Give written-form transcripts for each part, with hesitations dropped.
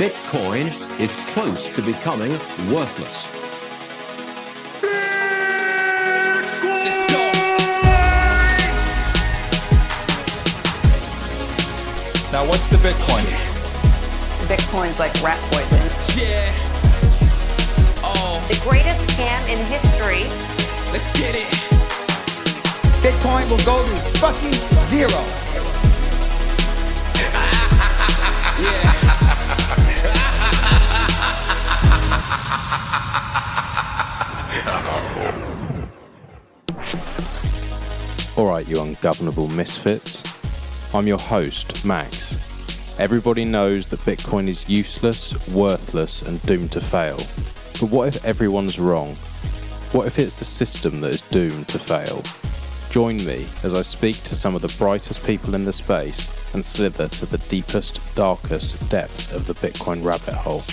Bitcoin is close to becoming worthless. Let's go. Now, what's the Bitcoin? Bitcoin's like rat poison. Yeah. Oh, The greatest scam in history. let's get it. Bitcoin will go to fucking zero. Yeah. Alright, you ungovernable misfits. I'm your host, Max. Everybody knows that Bitcoin is useless, worthless, and doomed to fail. But what if everyone's wrong? What if it's the system that is doomed to fail? Join me as I speak to some of the brightest people in the space and slither to the deepest, darkest depths of the Bitcoin rabbit hole.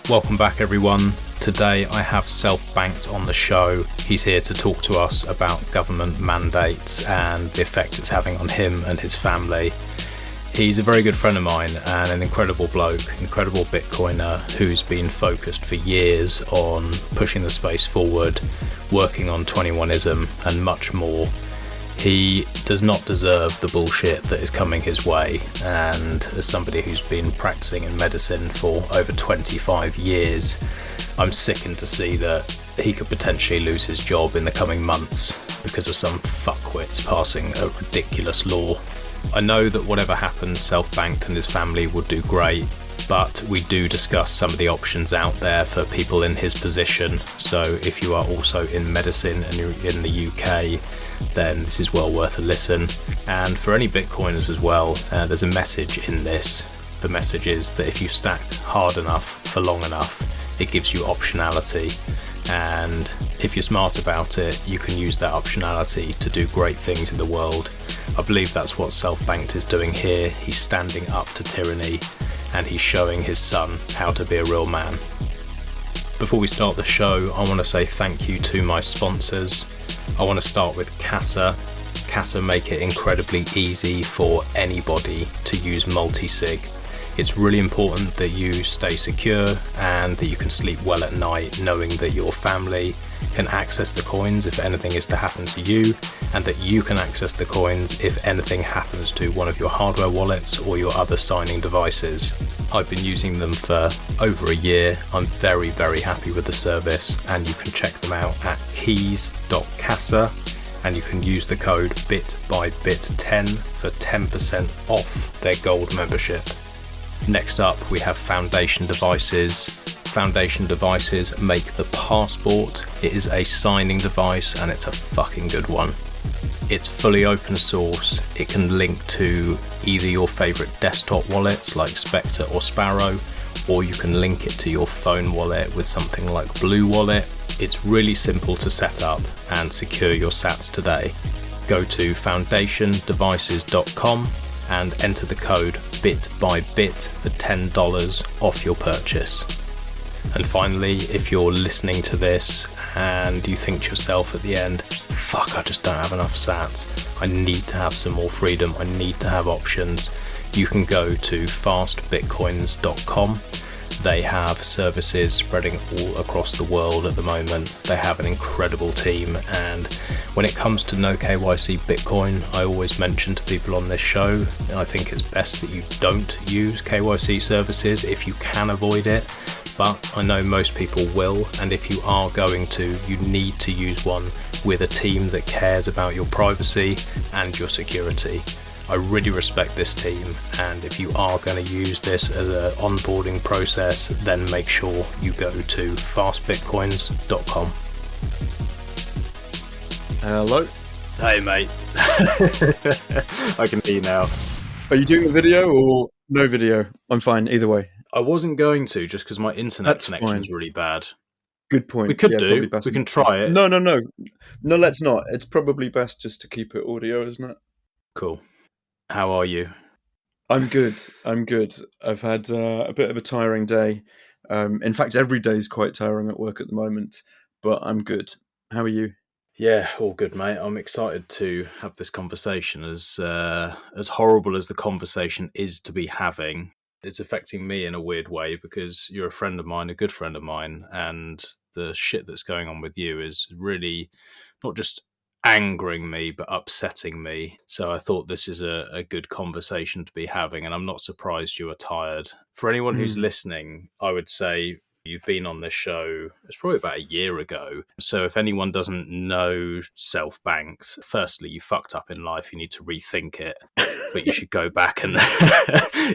Welcome back, everyone. Today I have Self Bankt on the show. He's here to talk to us about government mandates and the effect it's having on him and his family. He's a very good friend of mine and an incredible bloke, incredible Bitcoiner who's been focused for years on pushing the space forward, working on 21ism and much more. He does not deserve the bullshit that is coming his way, and as somebody who's been practicing in medicine for over 25 years, I'm sickened to see that he could potentially lose his job in the coming months because of some fuckwits passing a ridiculous law. I know that whatever happens, Self Bankt and his family will do great, but we do discuss some of the options out there for people in his position. So if you are also in medicine and you're in the UK, then this is well worth a listen. And for any Bitcoiners as well, there's a message in this. The message is that if you stack hard enough for long enough, it gives you optionality. And if you're smart about it, you can use that optionality to do great things in the world. I believe that's what Self Bankt is doing here. He's standing up to tyranny and he's showing his son how to be a real man. Before we start the show, I want to say thank you to my sponsors. I want to start with Casa. Casa make it incredibly easy for anybody to use multi-sig. It's really important that you stay secure and that you can sleep well at night knowing that your family can access the coins if anything is to happen to you, and that you can access the coins if anything happens to one of your hardware wallets or your other signing devices. I've been using them for over a year. I'm very, very happy with the service, and you can check them out at keys.casa, and you can use the code BitByBit10 for 10% off their gold membership. Next up, we have Foundation Devices. Foundation Devices make the Passport. It is a signing device and it's a fucking good one. It's fully open source. It can link to either your favorite desktop wallets like Spectre or Sparrow, or you can link it to your phone wallet with something like Blue Wallet. It's really simple to set up and secure your sats today. Go to foundationdevices.com and enter the code BitByBit for $10 off your purchase. And finally, if you're listening to this and you think to yourself at the end, fuck, I just don't have enough sats, I need to have some more freedom, I need to have options, you can go to fastbitcoins.com. They have services spreading all across the world at the moment. They have an incredible team, and when it comes to no KYC Bitcoin, I always mention to people on this show, I think it's best that you don't use KYC services if you can avoid it, but I know most people will, and if you are going to, you need to use one with a team that cares about your privacy and your security. I really respect this team, and if you are going to use this as an onboarding process, then make sure you go to fastbitcoins.com. Hello. Hey mate. I can hear you now. Are you doing a video or no video? I'm fine either way. I wasn't going to, just because my internet connection's really bad. Good point. We could do. We can try it. No, let's not. It's probably best just to keep it audio, isn't it? Cool. How are you? I'm good. I've had a bit of a tiring day. In fact, every day is quite tiring at work at the moment, but I'm good. How are you? Yeah, all good, mate. I'm excited to have this conversation. As horrible as the conversation is to be having, it's affecting me in a weird way because you're a friend of mine, a good friend of mine, and the shit that's going on with you is really not just angering me, but upsetting me. So I thought this is a good conversation to be having, and I'm not surprised you are tired. For anyone who's Mm. listening, I would say you've been on this show, it's probably about a year ago. So if anyone doesn't know Self Bankt, firstly, you fucked up in life. You need to rethink it. But you should go back and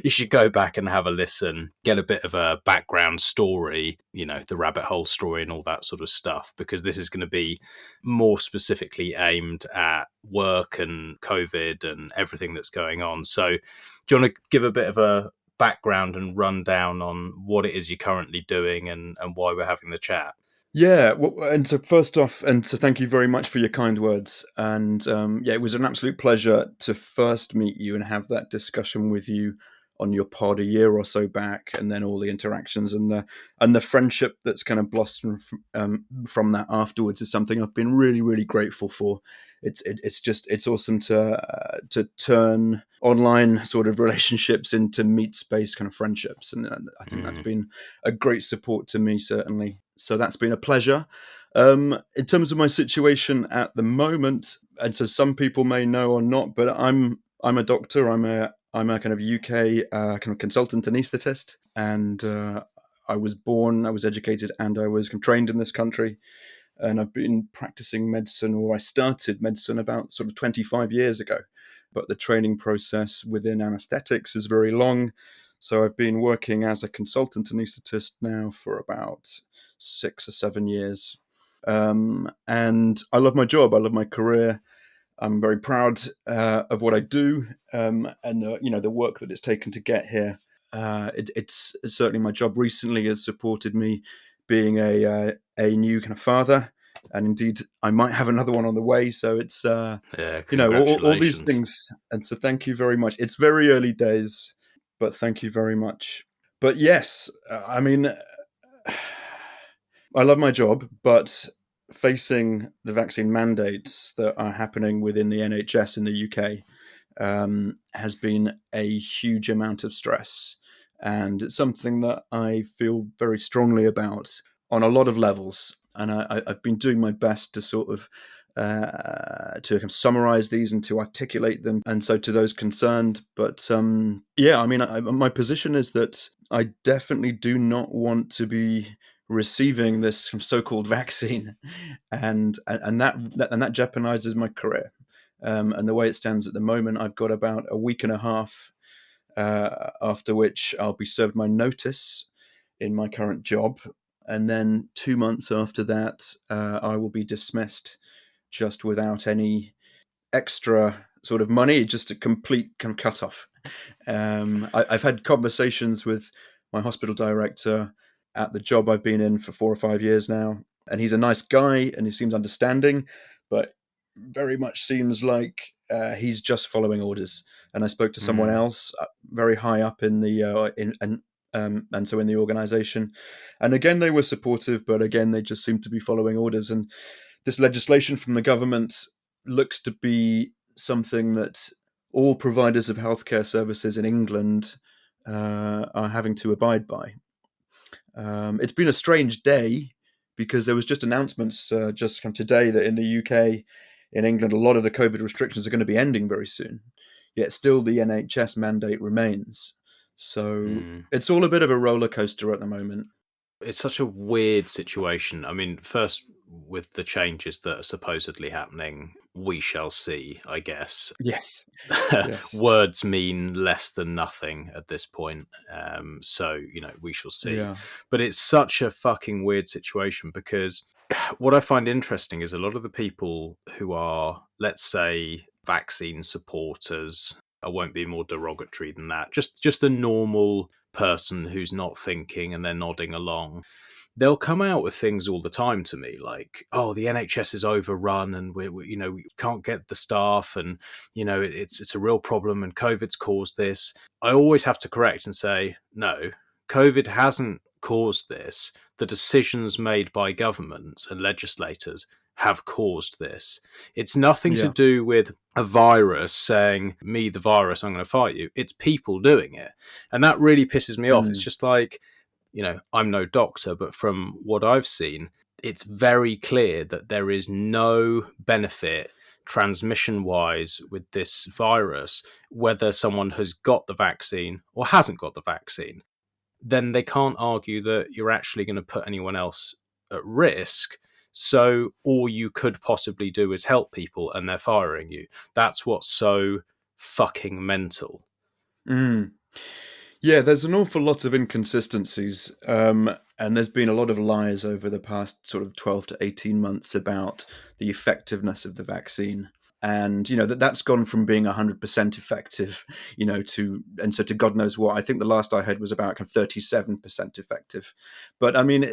you should go back and have a listen, get a bit of a background story, the rabbit hole story and all that sort of stuff, because this is going to be more specifically aimed at work and COVID and everything that's going on. So do you want to give a bit of a background and rundown on what it is you're currently doing and why we're having the chat? Yeah, well, and so first off, and so thank you very much for your kind words. And yeah, it was an absolute pleasure to first meet you and have that discussion with you on your pod a year or so back, and then all the interactions and the friendship that's kind of blossomed from that afterwards is something I've been really, really grateful for. It's awesome to turn online sort of relationships into meet space kind of friendships, and I think that's been a great support to me, certainly. So that's been a pleasure. In terms of my situation at the moment, and so some people may know or not, but I'm a doctor. I'm a kind of UK kind of consultant anaesthetist, and I was educated, and I was trained in this country, and I've been practicing medicine, or I started medicine about sort of 25 years ago. But the training process within anesthetics is very long. So I've been working as a consultant anaesthetist now for about 6 or 7 years. And I love my job. I love my career. I'm very proud of what I do, and the work that it's taken to get here. It's certainly my job recently has supported me being a new kind of father, and indeed I might have another one on the way. So it's Yeah, all these congratulations. things, and so thank you very much. It's very early days, but thank you very much. But yes, I mean, I love my job, but facing the vaccine mandates that are happening within the NHS in the UK has been a huge amount of stress. And it's something that I feel very strongly about on a lot of levels. And I've been doing my best to sort of summarize these and to articulate them, and so to those concerned. But yeah, I mean, my position is that I definitely do not want to be receiving this so-called vaccine, and that jeopardizes my career. And the way it stands at the moment, I've got about a week and a half after which I'll be served my notice in my current job, and then 2 months after that, I will be dismissed, just without any extra sort of money, just a complete kind of cut off. I've had conversations with my hospital director at the job I've been in for 4 or 5 years now, and he's a nice guy and he seems understanding, but very much seems like he's just following orders. And I spoke to someone else very high up in the and so in the organization, and again they were supportive, but again they just seem to be following orders. And this legislation from the government looks to be something that all providers of healthcare services in England are having to abide by. It's been a strange day because there was just announcements just from today that in the UK, in England, a lot of the COVID restrictions are going to be ending very soon. Yet still the NHS mandate remains. So it's all a bit of a roller coaster at the moment. It's such a weird situation. I mean, first, with the changes that are supposedly happening, we shall see, I guess. Yes. Yes. Words mean less than nothing at this point. So, we shall see. Yeah. But it's such a fucking weird situation because what I find interesting is a lot of the people who are, let's say, vaccine supporters, I won't be more derogatory than that, just the normal person who's not thinking and they're nodding along, they'll come out with things all the time to me like, oh, the NHS is overrun and we can't get the staff, and it's a real problem and COVID's caused this. I always have to correct and say, no, COVID hasn't caused this. The decisions made by governments and legislators have caused this. It's nothing to Yeah. do with a virus saying, me, the virus, I'm going to fight you. It's people doing it. And that really pisses me off. It's just like, I'm no doctor, but from what I've seen, it's very clear that there is no benefit transmission wise with this virus, whether someone has got the vaccine or hasn't got the vaccine. Then they can't argue that you're actually going to put anyone else at risk. So all you could possibly do is help people, and they're firing you. That's what's so fucking mental. Yeah, there's an awful lot of inconsistencies, and there's been a lot of lies over the past sort of 12 to 18 months about the effectiveness of the vaccine. And, that's gone from being 100% effective, to God knows what. I think the last I heard was about 37% effective. But I mean,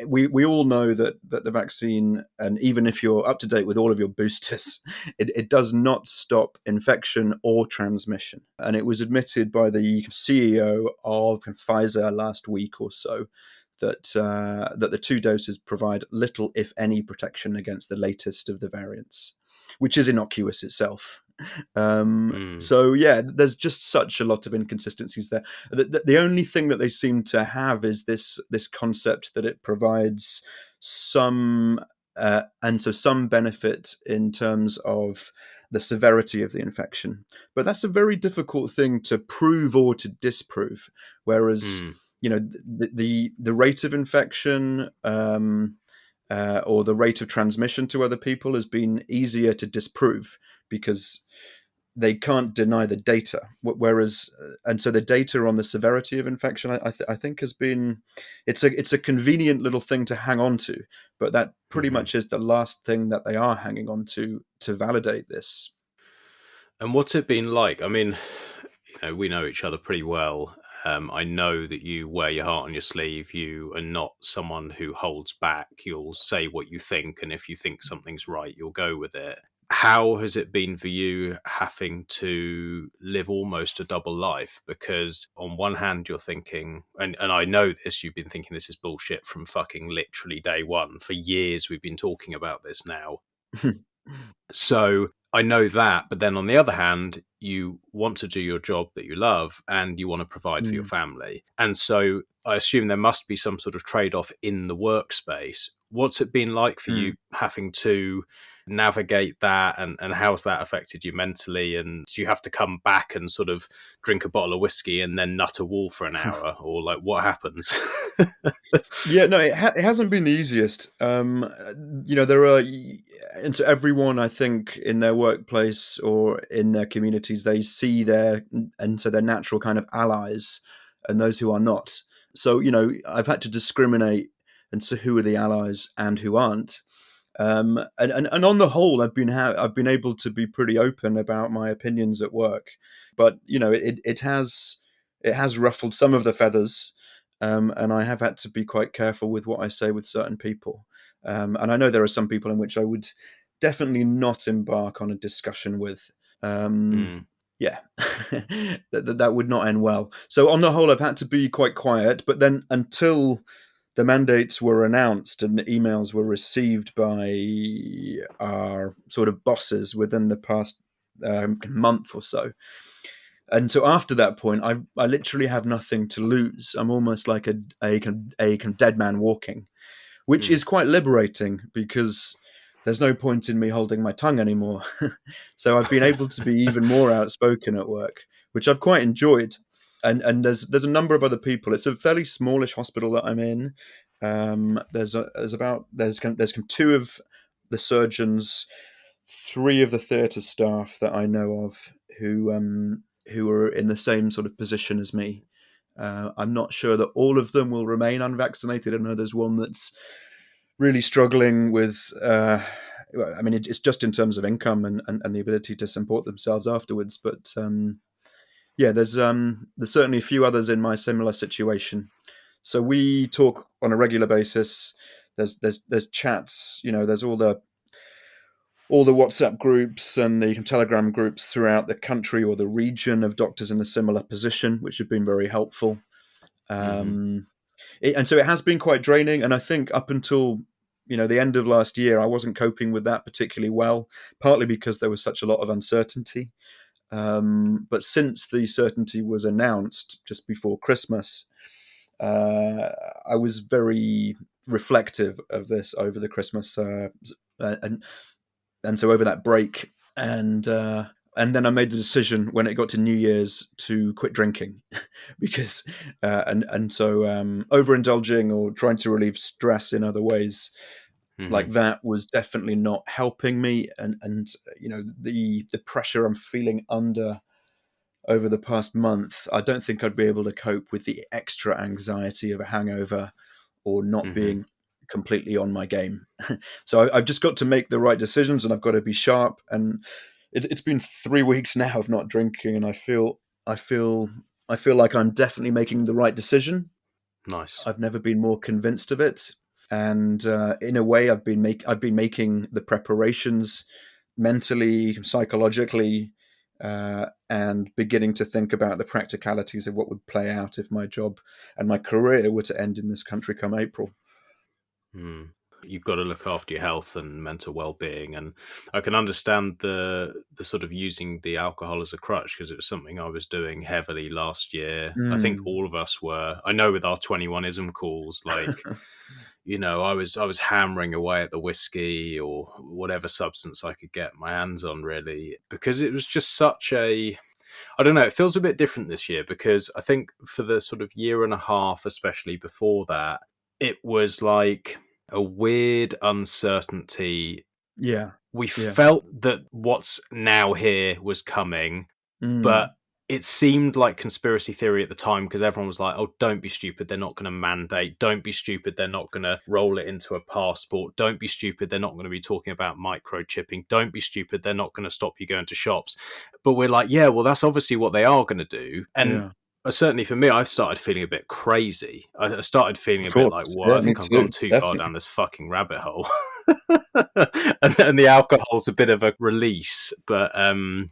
we all know that the vaccine, and even if you're up to date with all of your boosters, it does not stop infection or transmission. And it was admitted by the CEO of Pfizer last week or so that the 2 doses provide little, if any, protection against the latest of the variants, which is innocuous itself. So yeah, there's just such a lot of inconsistencies there. The only thing that they seem to have is this concept that it provides some benefit in terms of the severity of the infection, but that's a very difficult thing to prove or to disprove. Whereas the rate of infection or the rate of transmission to other people has been easier to disprove because they can't deny the data. Whereas, and so the data on the severity of infection, I think has been, it's a convenient little thing to hang on to, but that pretty much is the last thing that they are hanging on to validate this. And what's it been like? I mean, we know each other pretty well. I know that you wear your heart on your sleeve. You are not someone who holds back. You'll say what you think, and if you think something's right, you'll go with it. How has it been for you having to live almost a double life? Because on one hand, you're thinking, and I know this, you've been thinking this is bullshit from fucking literally day one. For years, we've been talking about this now. So I know that, but then on the other hand, you want to do your job that you love and you want to provide for your family. And so I assume there must be some sort of trade-off in the workspace. What's it been like for you having to navigate that, and how's that affected you mentally? And do you have to come back and sort of drink a bottle of whiskey and then nut a wall for an hour, or like what happens? Yeah, no, it hasn't been the easiest. There are, and so everyone, I think, in their workplace or in their communities, they see their natural kind of allies and those who are not. So, I've had to discriminate and so who are the allies and who aren't. And on the whole, I've been able to be pretty open about my opinions at work, but it has ruffled some of the feathers. And I have had to be quite careful with what I say with certain people. And I know there are some people in which I would definitely not embark on a discussion with. Yeah, that would not end well. So on the whole, I've had to be quite quiet. But then until the mandates were announced and the emails were received by our sort of bosses within the past month or so, and so after that point, I literally have nothing to lose. I'm almost like a dead man walking, which is quite liberating because there's no point in me holding my tongue anymore. So I've been able to be even more outspoken at work, which I've quite enjoyed. And there's a number of other people. It's a fairly smallish hospital that I'm in. There's two of the surgeons, 3 of the theatre staff that I know of who are in the same sort of position as me. I'm not sure that all of them will remain unvaccinated. I know there's one that's really struggling with, it's just in terms of income and the ability to support themselves afterwards. But there's certainly a few others in my similar situation. So we talk on a regular basis. There's chats, there's all the WhatsApp groups and the Telegram groups throughout the country or the region of doctors in a similar position, which have been very helpful. And so it has been quite draining. And I think up until the end of last year, I wasn't coping with that particularly well, partly because there was such a lot of uncertainty. But since the certainty was announced just before Christmas, I was very reflective of this over the Christmas and so over that break, and then I made the decision when it got to New Year's to quit drinking because and so overindulging or trying to relieve stress in other ways like that was definitely not helping me, and the pressure I'm feeling under over the past month, I don't think I'd be able to cope with the extra anxiety of a hangover or not being completely on my game. So I've just got to make the right decisions, and I've got to be sharp. And it's been 3 weeks now of not drinking, and I feel like I'm definitely making the right decision. Nice. I've never been more convinced of it, and in a way, I've been making the preparations mentally, psychologically, and beginning to think about the practicalities of what would play out if my job and my career were to end in this country come April. You've got to look after your health and mental well-being, and I can understand the sort of using the alcohol as a crutch, because it was something I was doing heavily last year. I think all of us were. I know with our 21ism calls, like I was hammering away at the whiskey or whatever substance I could get my hands on, really, because it was just such a, I don't know, it feels a bit different this year, because I think for the sort of year and a half, especially before that, it was like a weird uncertainty. Yeah. We felt that what's now here was coming, but it seemed like conspiracy theory at the time, because everyone was like, oh, don't be stupid, they're not going to mandate. Don't be stupid, they're not going to roll it into a passport. Don't be stupid, they're not going to be talking about microchipping. Don't be stupid, they're not going to stop you going to shops. But we're like, yeah, well, that's obviously what they are going to do. And certainly for me, I started feeling a bit crazy. I started feeling a bit like, well, I think I've gone too far down this fucking rabbit hole. and the alcohol's a bit of a release. But I'm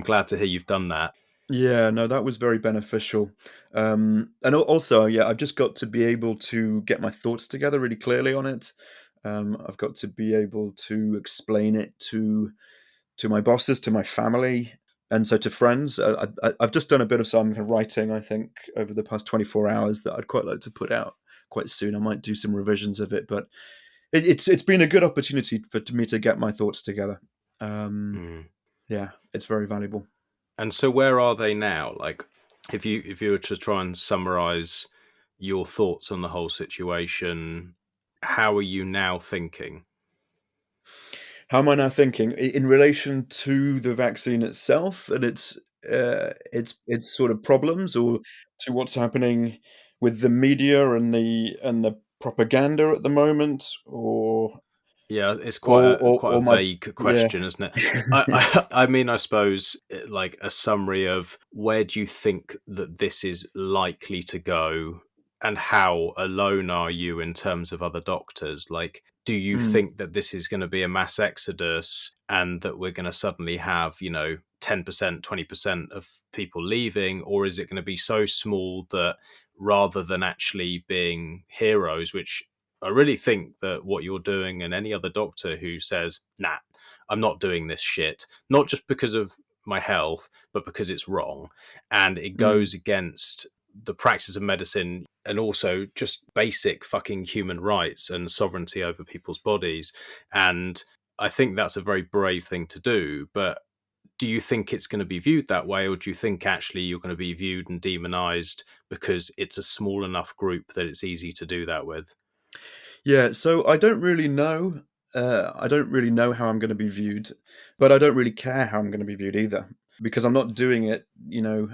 glad to hear you've done that. Yeah, no, that was very beneficial. And also, I've just got to be able to get my thoughts together really clearly on it. I've got to be able to explain it to my bosses, to my family, and so to friends. I've just done a bit of some writing, I think, over the past 24 hours that I'd quite like to put out quite soon. I might do some revisions of it, but it's been a good opportunity for me to get my thoughts together. Yeah, it's very valuable. And so where are they now? Like, if you were to try and summarize your thoughts on the whole situation, how are you now thinking? How am I now thinking in relation to the vaccine itself and its sort of problems, or to what's happening with the media and the propaganda at the moment, or yeah, it's quite a vague question, isn't it? I mean, I suppose like a summary of where do you think that this is likely to go, and how alone are you in terms of other doctors? Like, do you think that this is going to be a mass exodus and that we're going to suddenly have, 10%, 20% of people leaving? Or is it going to be so small that rather than actually being heroes, which I really think that what you're doing, and any other doctor who says, nah, I'm not doing this shit, not just because of my health, but because it's wrong, and it goes against the practice of medicine, and also just basic fucking human rights and sovereignty over people's bodies. And I think that's a very brave thing to do. But do you think it's going to be viewed that way, or do you think actually you're going to be viewed and demonized because it's a small enough group that it's easy to do that with? Yeah, so I don't really know. I don't really know how I'm going to be viewed, but I don't really care how I'm going to be viewed either, because I'm not doing it,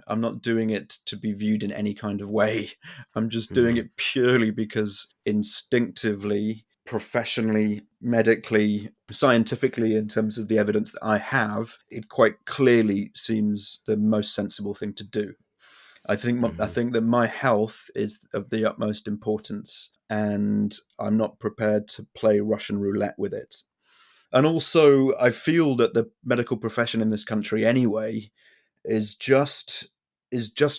I'm not doing it to be viewed in any kind of way. I'm just doing it purely because instinctively, professionally, medically, scientifically, in terms of the evidence that I have, it quite clearly seems the most sensible thing to do. I think that my health is of the utmost importance, and I'm not prepared to play Russian roulette with it. And also, I feel that the medical profession in this country, anyway, is just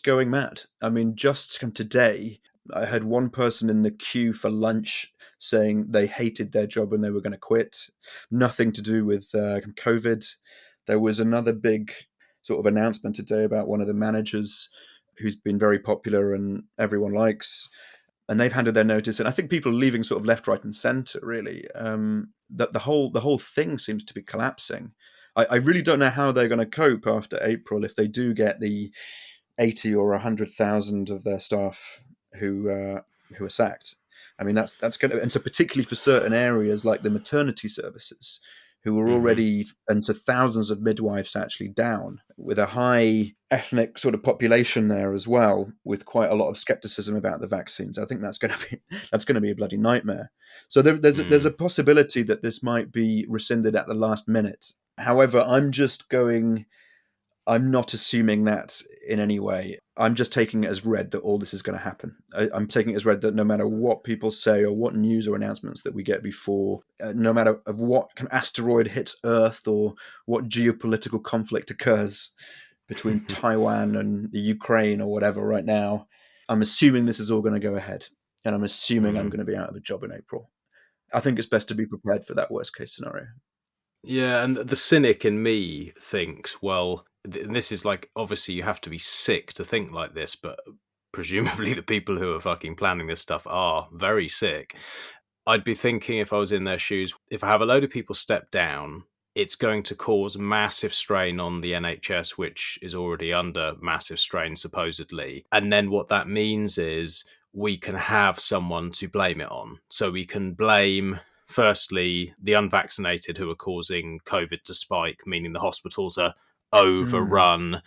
going mad. I mean, just today, I had one person in the queue for lunch saying they hated their job and they were going to quit. Nothing to do with COVID. There was another big sort of announcement today about one of the managers who's been very popular and everyone likes, and they've handed their notice. And I think people are leaving sort of left, right, and centre. Really, that the whole thing seems to be collapsing. I really don't know how they're going to cope after April if they do get the 80 or 100,000 of their staff who are sacked. I mean, that's going to, and so particularly for certain areas like the maternity services, who are already, and so thousands of midwives actually down, with a high ethnic sort of population there as well, with quite a lot of skepticism about the vaccines. I think that's going to be a bloody nightmare. So there's a possibility that this might be rescinded at the last minute. However, I'm not assuming that in any way. I'm just taking it as read that all this is going to happen. I'm taking it as read that no matter what people say or what news or announcements that we get before, no matter what kind of asteroid hits Earth or what geopolitical conflict occurs between Taiwan and the Ukraine or whatever right now, I'm assuming this is all going to go ahead. And I'm assuming I'm going to be out of a job in April. I think it's best to be prepared for that worst case scenario. Yeah, and the cynic in me thinks, well, this is like, obviously you have to be sick to think like this, but presumably the people who are fucking planning this stuff are very sick. I'd be thinking, if I was in their shoes, if I have a load of people step down, it's going to cause massive strain on the NHS, which is already under massive strain, supposedly. And then what that means is we can have someone to blame it on. So we can blame, firstly, the unvaccinated who are causing COVID to spike, meaning the hospitals are overrun.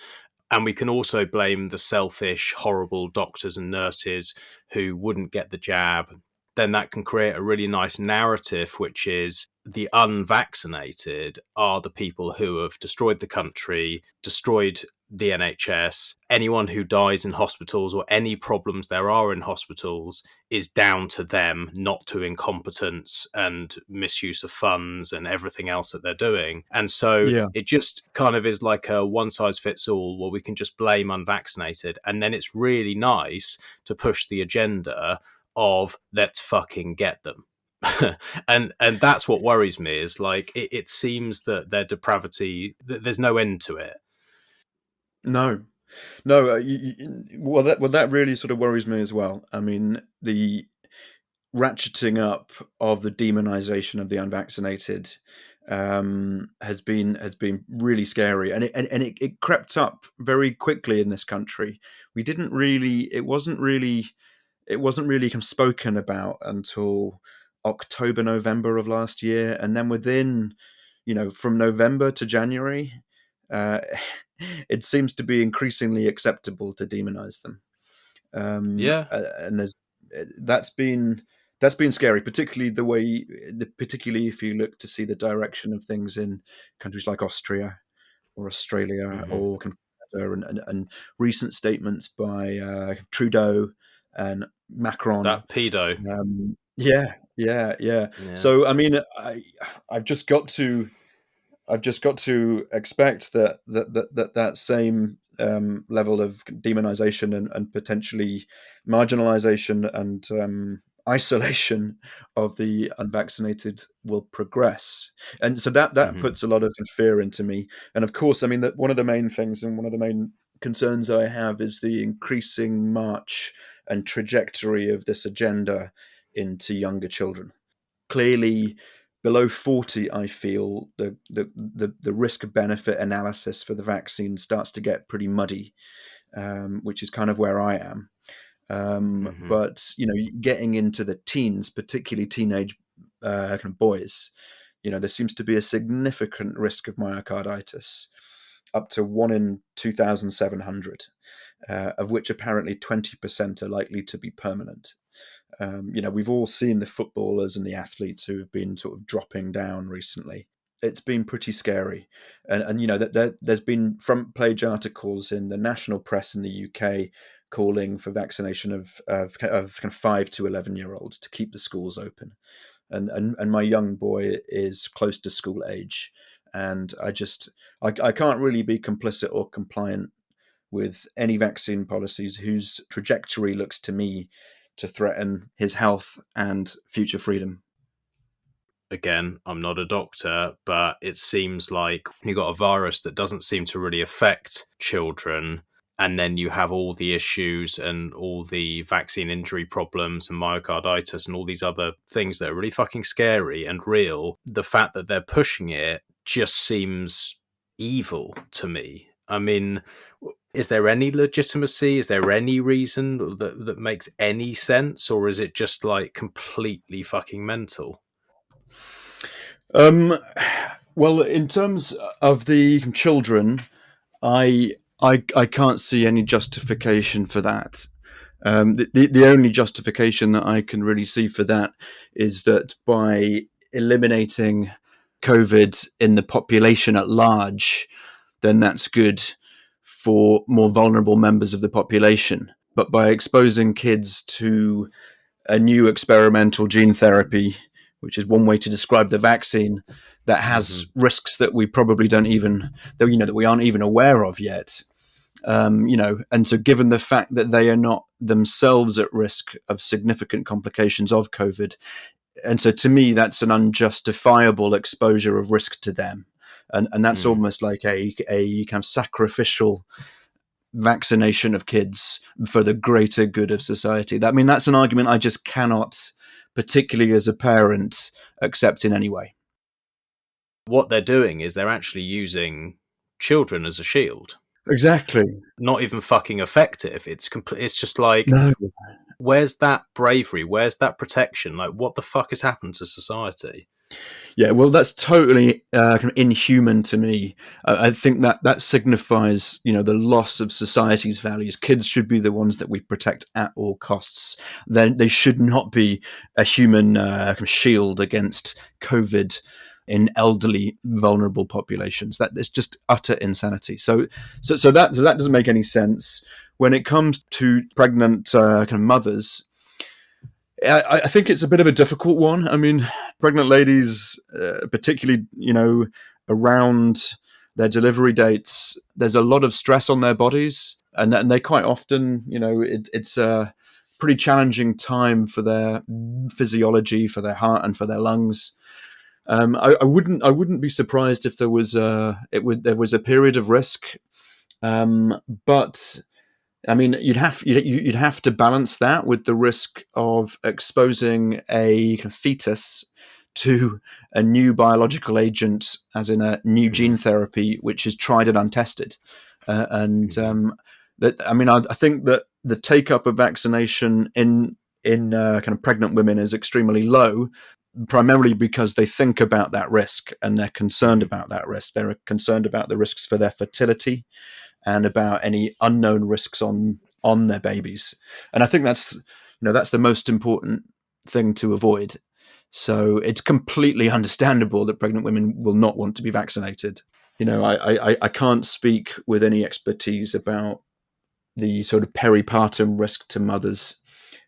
And we can also blame the selfish, horrible doctors and nurses who wouldn't get the jab. Then that can create a really nice narrative, which is the unvaccinated are the people who have destroyed the country, destroyed the NHS. Anyone who dies in hospitals or any problems there are in hospitals is down to them, not to incompetence and misuse of funds and everything else that they're doing. And so it just kind of is like a one size fits all, where we can just blame unvaccinated. And then it's really nice to push the agenda of let's fucking get them. and that's what worries me, is like it seems that their depravity, there's no end to it. No, that really sort of worries me as well. I mean, the ratcheting up of the demonization of the unvaccinated has been really scary, and it crept up very quickly in this country. It wasn't really spoken about until October, November of last year, and then within, from November to January, it seems to be increasingly acceptable to demonize them. And that's been scary, particularly particularly if you look to see the direction of things in countries like Austria or Australia or Canada, and recent statements by Trudeau and Macron. That pedo. Yeah. So I mean, I've just got to expect that same level of demonization and potentially marginalization and isolation of the unvaccinated will progress. And so that puts a lot of fear into me. And of course, I mean, that one of the main things and one of the main concerns I have is the increasing march and trajectory of this agenda into younger children. Clearly, below 40, I feel the risk benefit analysis for the vaccine starts to get pretty muddy, which is kind of where I am. But getting into the teens, particularly teenage kind of boys, there seems to be a significant risk of myocarditis, up to 1 in 2,700, of which apparently 20% are likely to be permanent. We've all seen the footballers and the athletes who have been sort of dropping down recently. It's been pretty scary. And there's been front page articles in the national press in the UK calling for vaccination of kind of 5 to 11-year-olds to keep the schools open. And my young boy is close to school age. And I can't really be complicit or compliant with any vaccine policies whose trajectory looks to me to threaten his health and future freedom. Again, I'm not a doctor, but it seems like you got a virus that doesn't seem to really affect children, and then you have all the issues and all the vaccine injury problems and myocarditis and all these other things that are really fucking scary and real. The fact that they're pushing it just seems evil to me. I mean, is there any legitimacy? Is there any reason that makes any sense? Or is it just like completely fucking mental? Well, in terms of the children, I can't see any justification for that. The only justification that I can really see for that is that by eliminating COVID in the population at large, then that's good for more vulnerable members of the population. But by exposing kids to a new experimental gene therapy, which is one way to describe the vaccine, that has risks that we probably don't even, that we aren't even aware of yet. And so given the fact that they are not themselves at risk of significant complications of COVID, and so to me, that's an unjustifiable exposure of risk to them. And that's almost like a kind of sacrificial vaccination of kids for the greater good of society. That's an argument I just cannot, particularly as a parent, accept in any way. What they're doing is they're actually using children as a shield. Exactly. Not even fucking effective. It's just like, No. Where's that bravery? Where's that protection? Like, what the fuck has happened to society? Yeah, well, that's totally kind of inhuman to me. I think that signifies, the loss of society's values. Kids should be the ones that we protect at all costs. They should not be a human kind of shield against COVID in elderly, vulnerable populations. That is just utter insanity. So that doesn't make any sense. When it comes to pregnant kind of mothers, I think it's a bit of a difficult one. I mean, pregnant ladies, particularly, around their delivery dates, there's a lot of stress on their bodies, and they quite often, it's a pretty challenging time for their physiology, for their heart, and for their lungs. I wouldn't be surprised if there was a period of risk, but I mean, you'd have to balance that with the risk of exposing a fetus to a new biological agent, as in a new gene therapy, which is tried and untested. I think that the take up of vaccination in kind of pregnant women is extremely low, primarily because they think about that risk and they're concerned about that risk. They're concerned about the risks for their fertility and about any unknown risks on their babies. And I think that's the most important thing to avoid. So it's completely understandable that pregnant women will not want to be vaccinated. I can't speak with any expertise about the sort of peripartum risk to mothers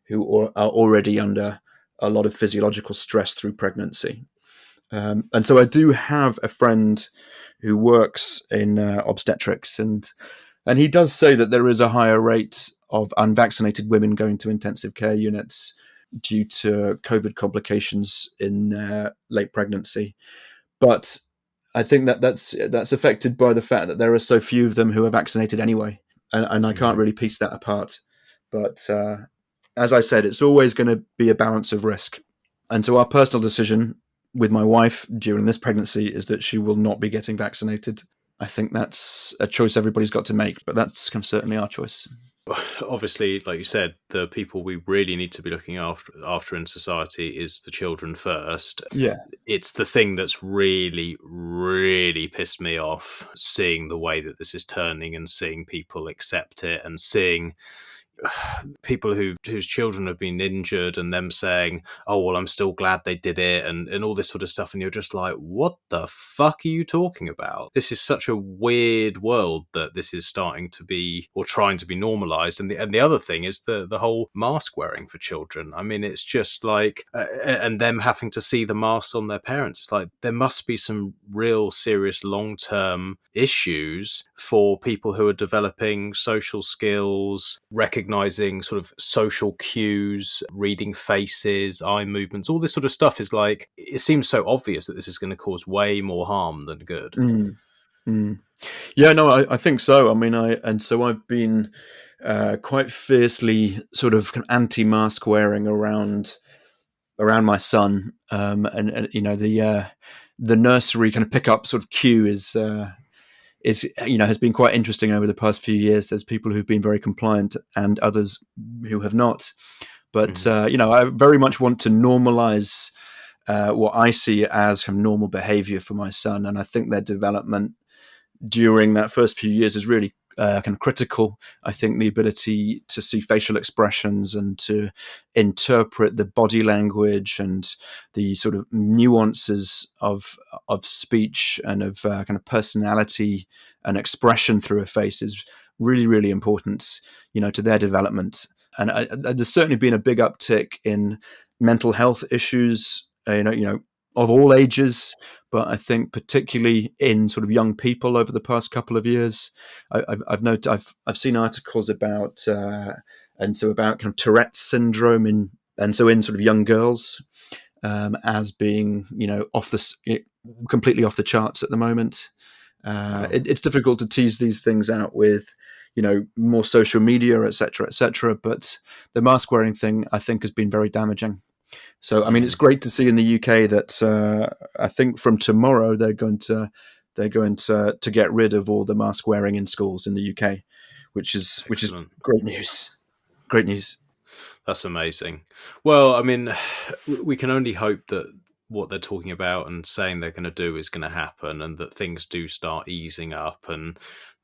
who are already under a lot of physiological stress through pregnancy. And so I do have a friend who works in obstetrics, and he does say that there is a higher rate of unvaccinated women going to intensive care units due to COVID complications in late pregnancy. But I think that's affected by the fact that there are so few of them who are vaccinated anyway, and I can't really piece that apart. But as I said, it's always going to be a balance of risk. And so our personal decision with my wife during this pregnancy is that she will not be getting vaccinated. I think that's a choice everybody's got to make, but that's certainly our choice. Obviously, like you said, the people we really need to be looking after in society is the children first. Yeah. It's the thing that's really, really pissed me off, seeing the way that this is turning and seeing people accept it and seeing people whose children have been injured and them saying, oh, well, I'm still glad they did it and all this sort of stuff. And you're just like, what the fuck are you talking about? This is such a weird world that this is starting to be, or trying to be, normalized. And the other thing is the whole mask wearing for children. I mean, it's just like, and them having to see the masks on their parents. It's like, there must be some real serious long-term issues for people who are developing social skills, recognizing recognizing sort of social cues, reading faces, eye movements, all this sort of stuff is like, it seems so obvious that this is going to cause way more harm than good. Yeah, no, I think so. I mean, I've been quite fiercely sort of anti-mask wearing around my son, and you know the nursery kind of pickup sort of queue is has been quite interesting over the past few years. There's people who've been very compliant and others who have not. But I very much want to normalize what I see as kind of normal behavior for my son, and I think their development during that first few years is really kind of critical. I think the ability to see facial expressions and to interpret the body language and the sort of nuances of speech and of kind of personality and expression through a face is really, really important, to their development. And there's certainly been a big uptick in mental health issues, of all ages, but I think particularly in sort of young people over the past couple of years. I've seen articles about about kind of Tourette's syndrome in sort of young girls as being completely off the charts at the moment. It's difficult to tease these things out with more social media, etc. But the mask wearing thing, I think, has been very damaging. So, I mean, it's great to see in the UK that I think from tomorrow they're going to get rid of all the mask wearing in schools in the UK, which is great news. Great news. That's amazing. Well, I mean, we can only hope that what they're talking about and saying they're going to do is going to happen, and that things do start easing up, and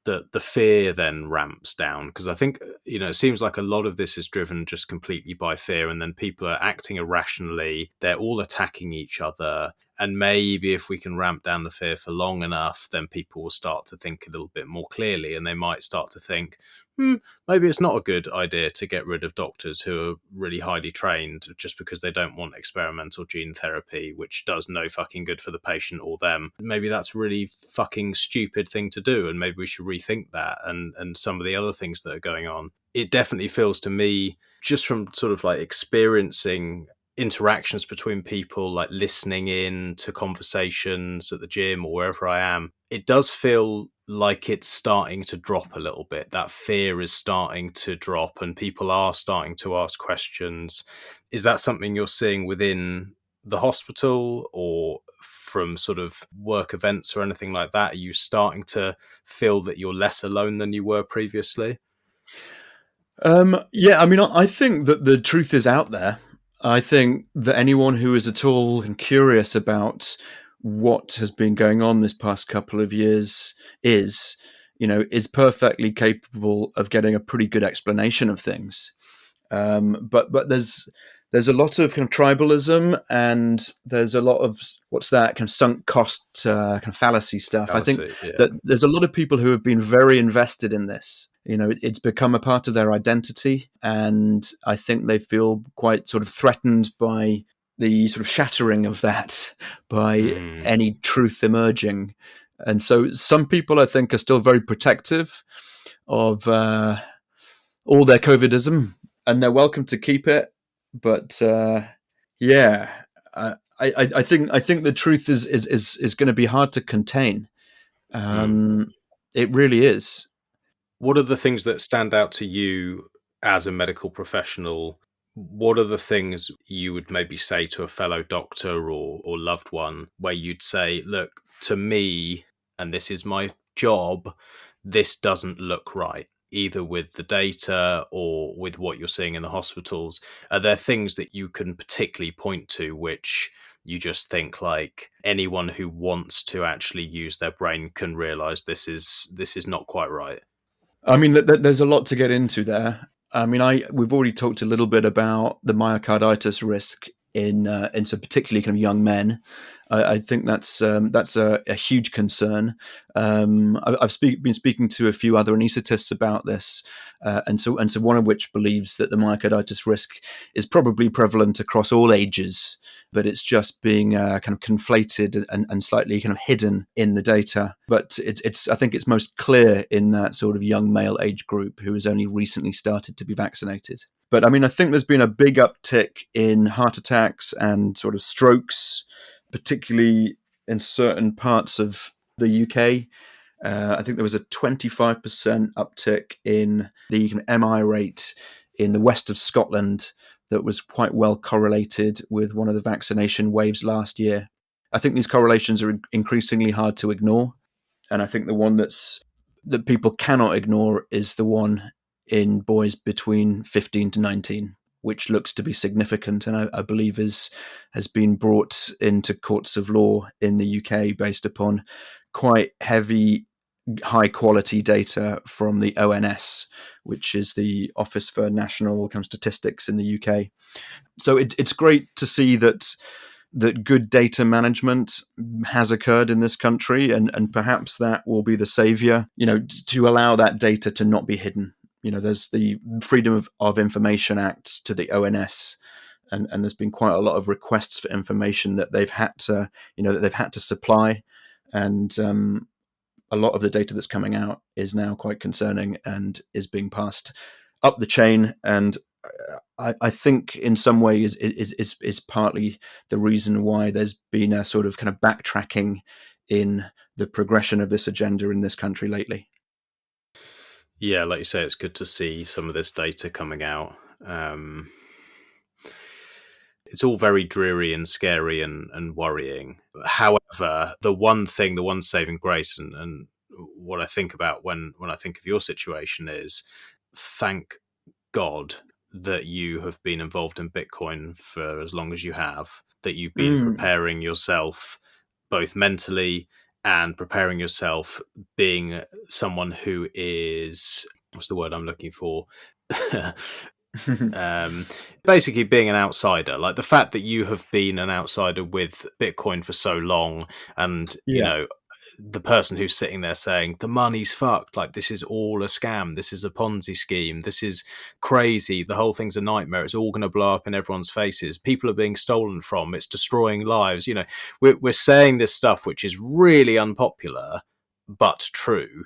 the fear then ramps down, because I think it seems like a lot of this is driven just completely by fear, and then people are acting irrationally. They're all attacking each other, and maybe if we can ramp down the fear for long enough, then people will start to think a little bit more clearly, and they might start to think, maybe it's not a good idea to get rid of doctors who are really highly trained just because they don't want experimental gene therapy, which does no fucking good for the patient or them. Maybe that's a really fucking stupid thing to do, and maybe we should rethink that and some of the other things that are going on. It definitely feels to me, just from sort of like experiencing interactions between people, like listening in to conversations at the gym or wherever I am, it does feel like it's starting to drop a little bit. That fear is starting to drop and people are starting to ask questions. Is that something you're seeing within the hospital or from sort of work events or anything like that? Are you starting to feel that you're less alone than you were previously? Yeah, I mean, I think that the truth is out there. I think that anyone who is at all curious about what has been going on this past couple of years is perfectly capable of getting a pretty good explanation of things. But there's a lot of kind of tribalism, and there's a lot of what's that kind of sunk cost kind of fallacy stuff. I think that there's a lot of people who have been very invested in this. It's become a part of their identity, and I think they feel quite sort of threatened by the sort of shattering of that by any truth emerging. And so some people, I think, are still very protective of all their COVIDism, and they're welcome to keep it. But I think the truth is going to be hard to contain. It really is. What are the things that stand out to you as a medical professional? What are the things you would maybe say to a fellow doctor or loved one where you'd say, look, to me, and this is my job, this doesn't look right, either with the data or with what you're seeing in the hospitals? Are there things that you can particularly point to which you just think like anyone who wants to actually use their brain can realize this is not quite right? I mean, there's a lot to get into there. I mean, we've already talked a little bit about the myocarditis risk in some particularly kind of young men. I think that's a huge concern. I've been speaking to a few other anaesthetists about this, and so one of which believes that the myocarditis risk is probably prevalent across all ages, but it's just being kind of conflated and slightly kind of hidden in the data. But it's I think it's most clear in that sort of young male age group who has only recently started to be vaccinated. But I mean, I think there's been a big uptick in heart attacks and sort of strokes, particularly in certain parts of the UK. I think there was a 25% uptick in the MI rate in the west of Scotland that was quite well correlated with one of the vaccination waves last year. I think these correlations are increasingly hard to ignore. And I think the one that people cannot ignore is the one in boys between 15 to 19, which looks to be significant, and I believe has been brought into courts of law in the UK based upon quite heavy, high-quality data from the ONS, which is the Office for National Statistics in the UK. So it's great to see that good data management has occurred in this country, and perhaps that will be the savior, to allow that data to not be hidden. There's the Freedom of Information Act to the ONS, and there's been quite a lot of requests for information that they've had to supply, and a lot of the data that's coming out is now quite concerning and is being passed up the chain. And I think in some ways is partly the reason why there's been a sort of kind of backtracking in the progression of this agenda in this country lately. Yeah, like you say, it's good to see some of this data coming out. It's all very dreary and scary and worrying. However, the one saving grace, and what I think about when I think of your situation is, thank God that you have been involved in Bitcoin for as long as you have, that you've been preparing yourself both mentally and preparing yourself, being someone who is, what's the word I'm looking for? Basically being an outsider. Like the fact that you have been an outsider with Bitcoin for so long, and the person who's sitting there saying the money's fucked, like this is all a scam, this is a Ponzi scheme, this is crazy, the whole thing's a nightmare, it's all going to blow up in everyone's faces, people are being stolen from, it's destroying lives. We're saying this stuff which is really unpopular but true.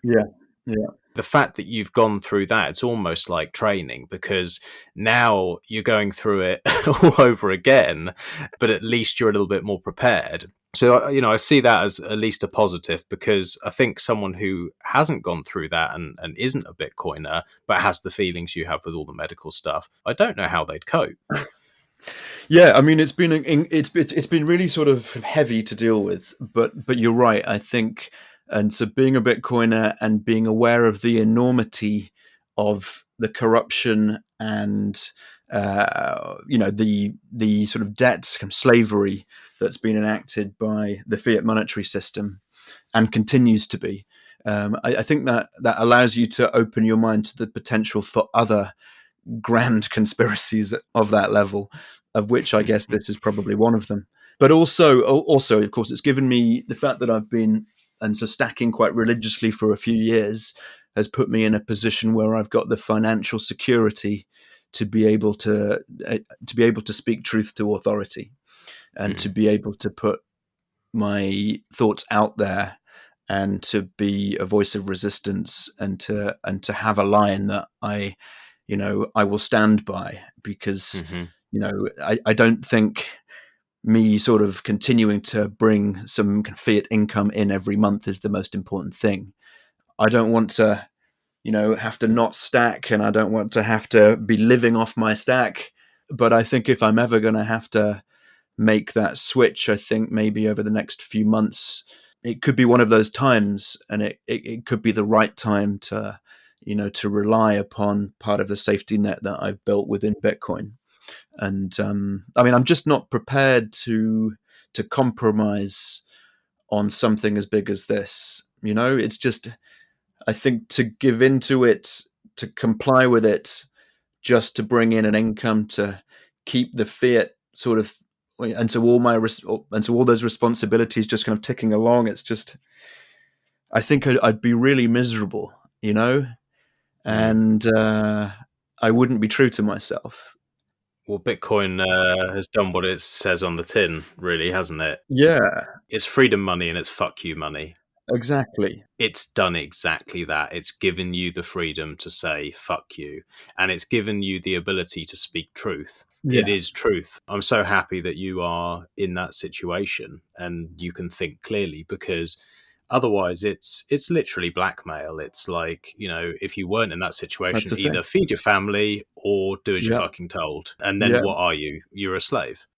The fact that you've gone through that, it's almost like training, because now you're going through it all over again, but at least you're a little bit more prepared. So, I see that as at least a positive, because I think someone who hasn't gone through that and isn't a Bitcoiner, but has the feelings you have with all the medical stuff, I don't know how they'd cope. Yeah, I mean, it's been really sort of heavy to deal with, but you're right, I think. And so being a Bitcoiner and being aware of the enormity of the corruption and the sort of debt slavery that's been enacted by the fiat monetary system and continues to be, I think that allows you to open your mind to the potential for other grand conspiracies of that level, of which I guess this is probably one of them. But also, of course, it's given me the fact that I've been stacking quite religiously for a few years has put me in a position where I've got the financial security to be able to speak truth to authority, and to be able to put my thoughts out there, and to be a voice of resistance, and to have a line that I will stand by, because I don't think me sort of continuing to bring some fiat income in every month is the most important thing. I don't want to, have to not stack, and I don't want to have to be living off my stack. But I think if I'm ever going to have to make that switch, I think maybe over the next few months, it could be one of those times, and it could be the right time to, to rely upon part of the safety net that I've built within Bitcoin. And I'm just not prepared to compromise on something as big as this. It's just, I think, to give into it, to comply with it, just to bring in an income to keep the fiat sort of and so all those responsibilities just kind of ticking along. It's just, I think I'd be really miserable, and I wouldn't be true to myself. Well, Bitcoin has done what it says on the tin, really, hasn't it? Yeah, It's freedom money and it's fuck you money. exactly. It's done exactly that. It's given you the freedom to say fuck you, and it's given you the ability to speak truth. It Yeah, is truth. I'm so happy that you are in that situation and you can think clearly, because otherwise it's literally blackmail. It's like, if you weren't in that that's situation, the thing. either feed your family or do as you're Yeah, fucking told. And then yeah, what are you? You're a slave.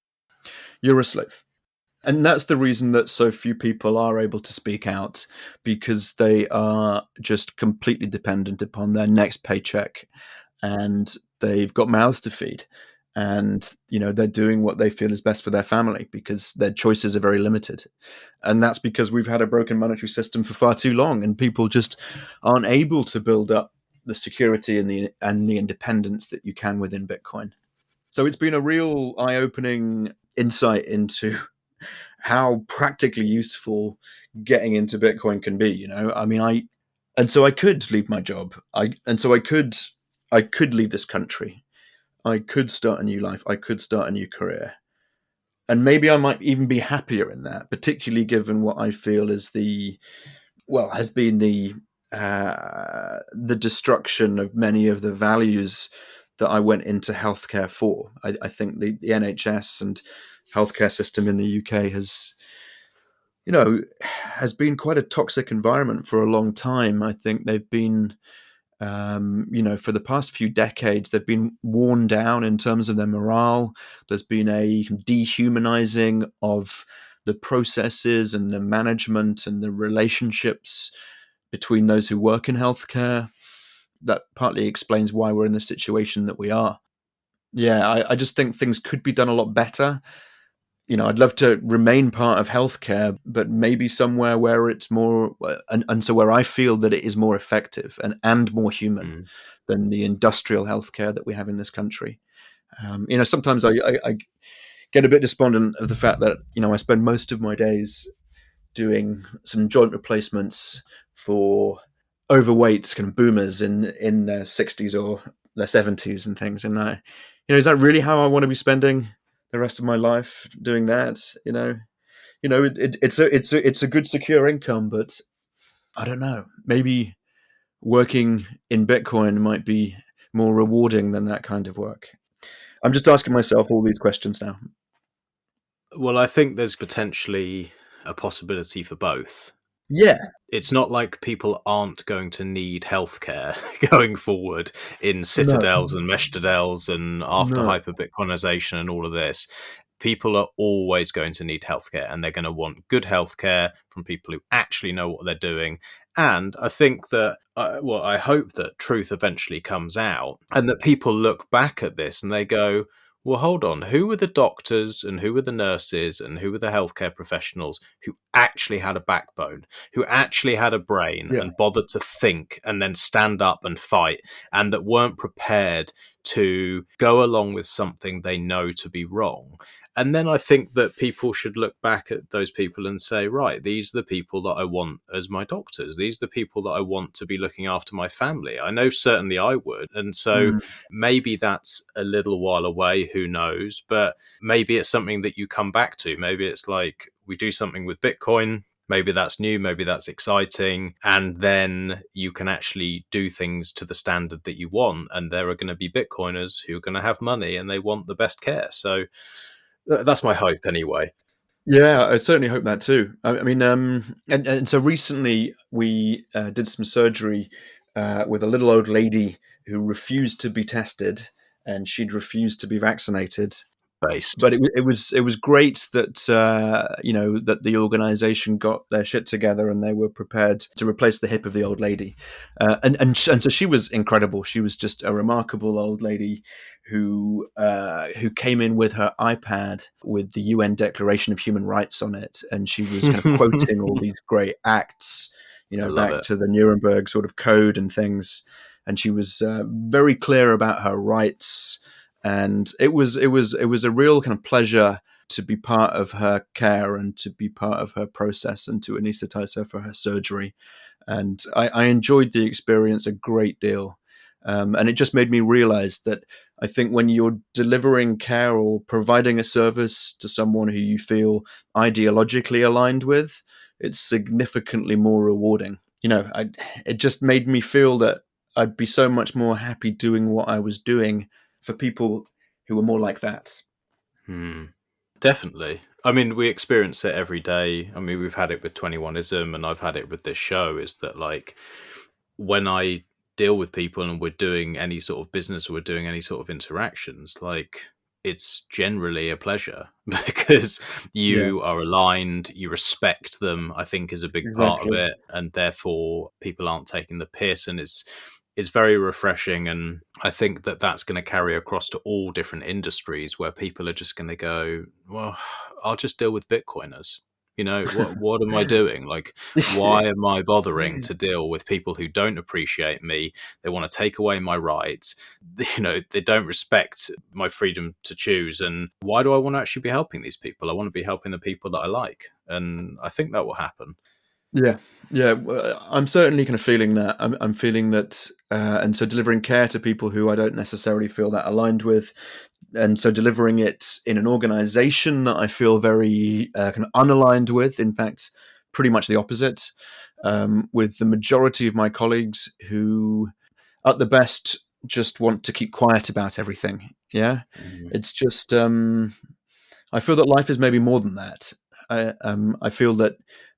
you're a slave. And that's the reason that so few people are able to speak out, because they are just completely dependent upon their next paycheck, and they've got mouths to feed. And, they're doing what they feel is best for their family because their choices are very limited. And that's because we've had a broken monetary system for far too long, and people just aren't able to build up the security and the independence that you can within Bitcoin. So it's been a real eye-opening insight into how practically useful getting into Bitcoin can be. I mean, and so I could leave my job. I could leave this country. I could start a new life. I could start a new career. And maybe I might even be happier in that, particularly given what I feel is has been the destruction of many of the values that I went into healthcare for. I think the NHS and healthcare system in the UK has been quite a toxic environment for a long time. I think they've been, for the past few decades, they've been worn down in terms of their morale. There's been a dehumanizing of the processes and the management and the relationships between those who work in healthcare. That partly explains why we're in the situation that we are. Yeah, I just think things could be done a lot better. I'd love to remain part of healthcare, but maybe somewhere where it's more, and so where I feel that it is more effective and more human than the industrial healthcare that we have in this country. Sometimes I get a bit despondent of the fact that, I spend most of my days doing some joint replacements for overweight kind of boomers in their 60s or their 70s and things. And is that really how I want to be spending the rest of my life doing that? It's a good secure income, but I don't know. Maybe working in Bitcoin might be more rewarding than that kind of work. I'm just asking myself all these questions now. Well, I think there's potentially a possibility for both. Yeah. It's not like people aren't going to need healthcare going forward in No. citadels and meshtadels and after No. hyper-Bitcoinization and all of this. People are always going to need healthcare, and they're going to want good healthcare from people who actually know what they're doing. And I think that, I hope that truth eventually comes out and that people look back at this and they go, well, hold on, who were the doctors and who were the nurses and who were the healthcare professionals who actually had a backbone, who actually had a brain Yeah. and bothered to think and then stand up and fight, and that weren't prepared to go along with something they know to be wrong? And then I think that people should look back at those people and say, right, these are the people that I want as my doctors. These are the people that I want to be looking after my family. I know certainly I would. And so maybe that's a little while away, who knows? But maybe it's something that you come back to. Maybe it's like we do something with Bitcoin. Maybe that's new, maybe that's exciting. And then you can actually do things to the standard that you want. And there are going to be Bitcoiners who are going to have money and they want the best care. So that's my hope anyway. Yeah, I certainly hope that too. I mean, and so recently we did some surgery with a little old lady who refused to be tested, and she'd refused to be vaccinated. Based. But it was great that that the organisation got their shit together and they were prepared to replace the hip of the old lady, and so she was incredible. She was just a remarkable old lady who came in with her iPad with the UN Declaration of Human Rights on it, and she was kind of quoting all these great acts, back to the Nuremberg sort of code and things, and she was very clear about her rights. And it was a real kind of pleasure to be part of her care and to be part of her process and to anesthetize her for her surgery. And I enjoyed the experience a great deal. And it just made me realize that I think when you're delivering care or providing a service to someone who you feel ideologically aligned with, it's significantly more rewarding. It just made me feel that I'd be so much more happy doing what I was doing for people who were more like that. Definitely. I mean, we experience it every day. I mean, we've had it with 21ism and I've had it with this show, is that like when I deal with people and we're doing any sort of business or we're doing any sort of interactions, like it's generally a pleasure because you Yes, are aligned, you respect them, I think is a big part of exactly. it. And therefore people aren't taking the piss, and it's very refreshing. And I think that that's going to carry across to all different industries where people are just going to go, well, I'll just deal with Bitcoiners. What am I doing? Like, why am I bothering to deal with people who don't appreciate me? They want to take away my rights. They don't respect my freedom to choose. And why do I want to actually be helping these people? I want to be helping the people that I like. And I think that will happen. Yeah. I'm certainly kind of feeling that. I'm feeling that, and so delivering care to people who I don't necessarily feel that aligned with, and so delivering it in an organization that I feel very kind of unaligned with. In fact, pretty much the opposite. With the majority of my colleagues who, at the best, just want to keep quiet about everything. Yeah, it's just I feel that life is maybe more than that. I feel that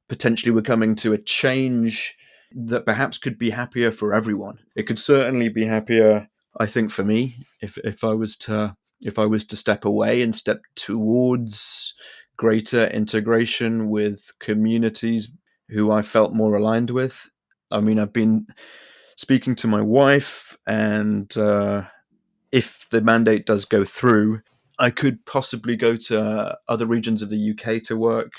potentially we're coming to a change that perhaps could be happier for everyone. It could certainly be happier, I think, for me if I was to step away and step towards greater integration with communities who I felt more aligned with. I mean, I've been speaking to my wife, and if the mandate does go through, I could possibly go to other regions of the UK to work.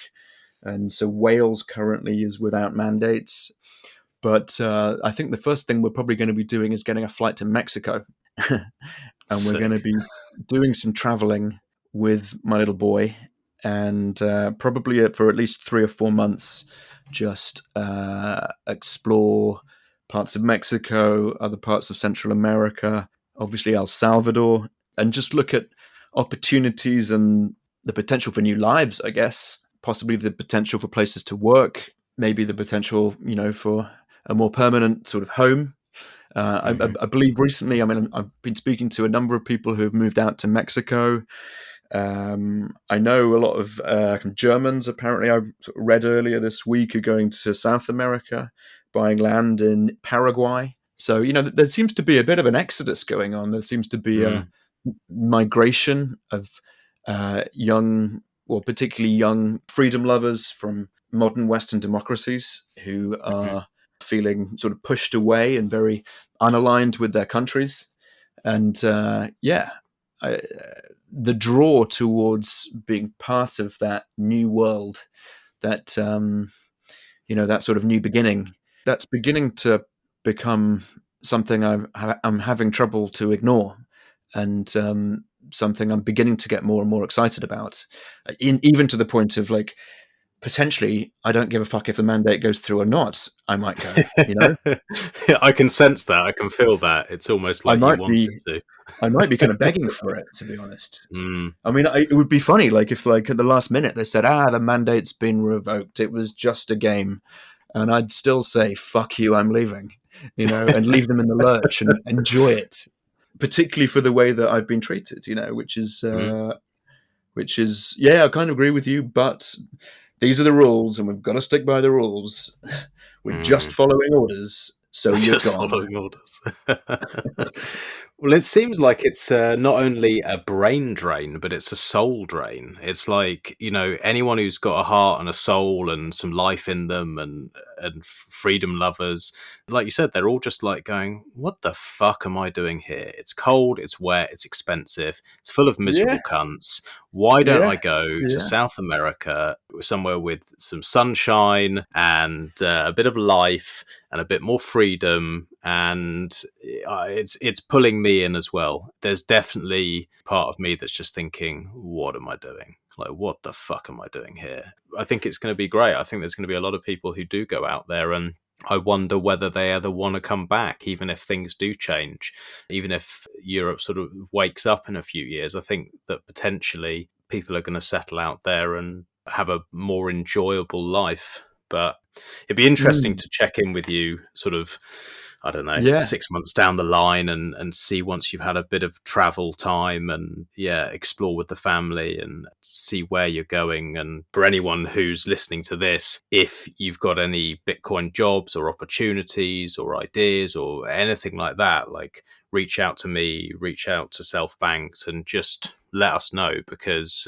And so Wales currently is without mandates. But I think the first thing we're probably going to be doing is getting a flight to Mexico. And we're going to Sick. be doing some traveling with my little boy, and probably for at least 3 or 4 months, just explore parts of Mexico, other parts of Central America, obviously El Salvador, and just look at opportunities and the potential for new lives, I guess. Possibly the potential for places to work, maybe the potential, for a more permanent sort of home. I believe recently, I mean, I've been speaking to a number of people who have moved out to Mexico. I know a lot of Germans, apparently, I sort of read earlier this week, are going to South America, buying land in Paraguay. So, there seems to be a bit of an exodus going on. There seems to be a migration of young, or particularly young freedom lovers from modern Western democracies who are feeling sort of pushed away and very unaligned with their countries. And the draw towards being part of that new world, that that sort of new beginning, that's beginning to become something I'm having trouble to ignore, and something I'm beginning to get more and more excited about, even to the point of like, potentially, I don't give a fuck if the mandate goes through or not. I might go, I can sense that. I can feel that. It's almost I like you might want be, it to. I might be kind of begging for it, to be honest. I mean, it would be funny, like if, like at the last minute, they said, the mandate's been revoked. It was just a game, and I'd still say, "Fuck you, I'm leaving," and leave them in the lurch and enjoy it. Particularly for the way that I've been treated, which is, yeah, I kind of agree with you, but these are the rules, and we've got to stick by the rules. We're just following orders, so you're Just gone. following orders. Well, it seems like it's not only a brain drain, but it's a soul drain. It's like, anyone who's got a heart and a soul and some life in them, and freedom lovers, like you said, they're all just like going, what the fuck am I doing here? It's cold, it's wet, it's expensive, it's full of miserable cunts. Why don't I go to South America, somewhere with some sunshine and a bit of life and a bit more freedom? And it's pulling me in as well. There's definitely part of me that's just thinking, what am I doing? like, what the fuck am I doing here? I think it's going to be great. I think there's going to be a lot of people who do go out there, and I wonder whether they ever want to come back, even if things do change, even if Europe sort of wakes up in a few years. I think that potentially people are going to settle out there and have a more enjoyable life. But it'd be interesting to check in with you sort of, I don't know, Yeah. 6 months down the line and see once you've had a bit of travel time and explore with the family and see where you're going. And for anyone who's listening to this, if you've got any Bitcoin jobs or opportunities or ideas or anything like that, like reach out to me, reach out to Self Bankt and just let us know, because,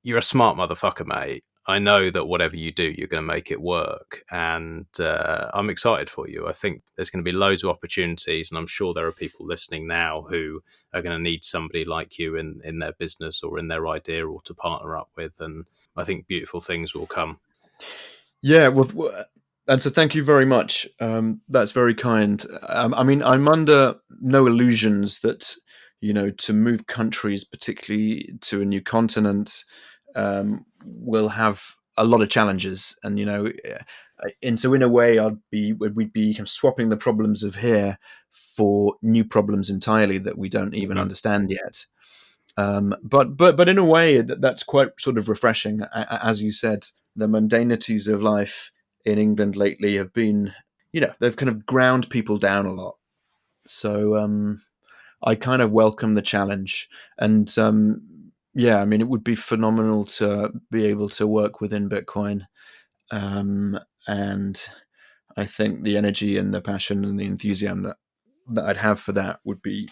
you're a smart motherfucker, mate. I know that whatever you do, you're going to make it work. And I'm excited for you. I think there's going to be loads of opportunities. And I'm sure there are people listening now who are going to need somebody like you in their business or in their idea or to partner up with. And I think beautiful things will come. Yeah, well, and so thank you very much. That's very kind. I mean, I'm under no illusions that, to move countries, particularly to a new continent, will have a lot of challenges. And, and so in a way, we'd be kind of swapping the problems of here for new problems entirely that we don't even understand yet. But in a way, that's quite sort of refreshing. As you said, the mundanities of life in England lately have been, they've kind of ground people down a lot. So I kind of welcome the challenge. And I mean, it would be phenomenal to be able to work within Bitcoin. And I think the energy and the passion and the enthusiasm that I'd have for that would be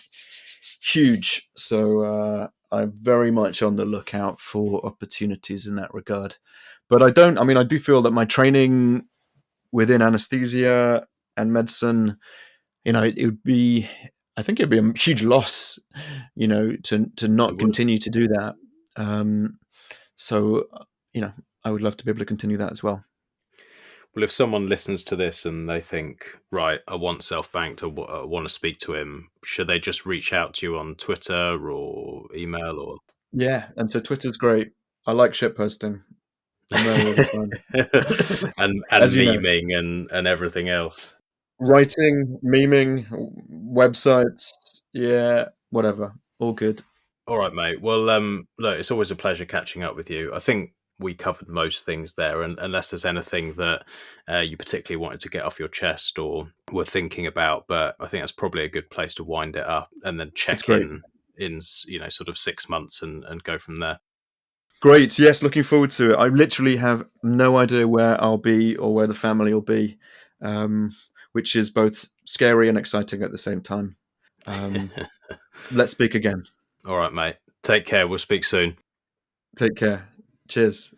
huge. So I'm very much on the lookout for opportunities in that regard. But I do feel that my training within anesthesia and medicine, it'd be a huge loss, to not continue to do that. So I would love to be able to continue that as well. Well, if someone listens to this and they think, right, I want Self Bankt, I want to speak to him, should they just reach out to you on Twitter or email or? Yeah, and so Twitter's great. I like shit posting. I'm there all the time. and As you know. memeing and everything else. Writing, memeing, websites, whatever. All good. All right, mate. Well, look, it's always a pleasure catching up with you. I think we covered most things there, and unless there's anything that you particularly wanted to get off your chest or were thinking about, but I think that's probably a good place to wind it up and then check in sort of 6 months and go from there. Great. Yes, looking forward to it. I literally have no idea where I'll be or where the family will be, which is both scary and exciting at the same time. Let's speak again. All right, mate. Take care. We'll speak soon. Take care. Cheers.